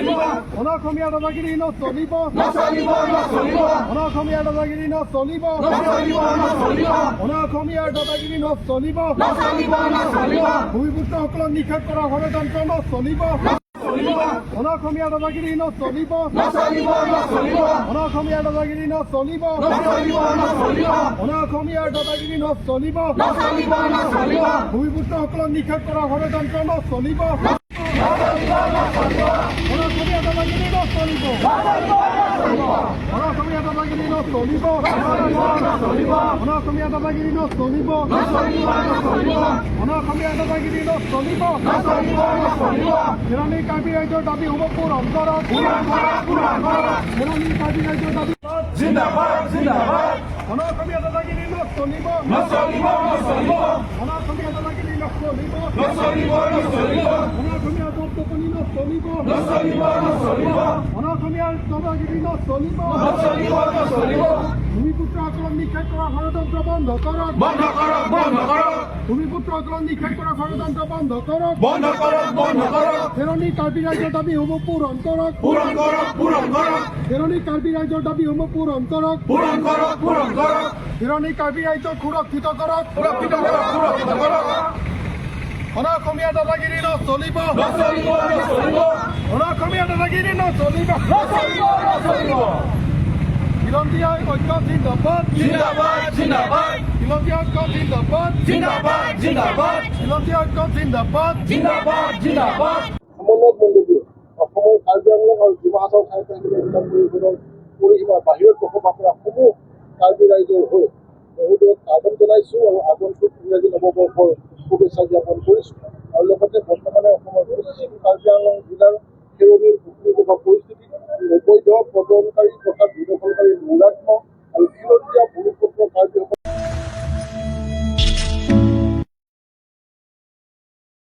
অসমীয়া দাদাগিৰি নচলিব অসমীয়া দাদাগিৰি নচলিব অসমীয়াৰ দাদাগিৰি নচলিব ভূমিপুত্ৰসকলক নিষেধ কৰা ষড়যন্ত্ৰ নচলিব অসমীয়া দাদাগিৰি নচলিব অসমীয়া দাদাগিৰি নচলিব অসমীয়াৰ দাদাগিৰি নচলিব ভূমিপুত্ৰসকলক নিষেধ কৰা ষড়যন্ত্ৰ নচলিব অসমীয়া দাদাগিৰি নচলিব অসমীয়া দাদাগিৰি নচলিব অসমীয়া দাদাগিৰি নচলিব অসমীয়া দাদাগিৰি নচলিব ইৰানী কাৰ্বি ৰাইজৰ দাবী হ'ব পূৰণ কৰক ইৰানী কাৰ্বি ৰাইজৰ দাবী জিন্দাবাদ জিন্দাবাদ অসমীয়া দাদাগিৰি নচলিব অসমীয়া দাদাগিৰি নচলিব অসমীয়া দপদপনি নচলিব অসমীয়াৰ দাদাগিৰি নচলিব ভূমিপুত্ৰসকলক নিষেধ কৰা ষড়যন্ত্ৰ বন্ধ কৰক ভূমিপুত্ৰসকলক নিষেধ কৰা ষড়যন্ত্ৰ বন্ধ কৰক ইৰানী কাৰ্বি ৰাইজৰ দাবী হ'ব পূৰণ কৰক ইৰানী কাৰ্বি ৰাইজৰ দাবী হ'ব পূৰণ কৰক ইৰানী কাৰ্বি ৰাইজক সুৰক্ষিত কৰক অসমীয়া দাদাগিৰি নচলিব অসমীয়া দাদাগিৰি নচলিব খিলঞ্জীয়া ঐক্য জিন্দাবাদ খিলঞ্জীয়া ঐক্য জিন্দাবাদ খিলঞ্জীয়া ঐক্য জিন্দাবাদ সমন্বয়ক মণ্ডলীয়ে অসমৰ কাৰ্বি আংলং আৰু ডিমা হাছাও সাহিত্য পৰিষদৰ পৰিসীমাৰ বাহিৰত বসবাস কৰা সমূহ কাৰ্বি ৰাইজৰ হৈ বহুদূৰত আহ্বান জনাইছোঁ আৰু আগন্তুক ইংৰাজী নৱবৰ্ষৰ শুভেচ্ছা জ্ঞাপন কৰিছোঁ আৰু লগতে বৰ্তমানে অসমৰ পশ্চিম কাৰ্বি আংলং জিলাৰ খেৰনিৰ ভূমিকম্প পৰিস্থিতি অবৈধ প্ৰদৰ্শনকাৰী তথা বিদখলকাৰী নৈৰাজ্য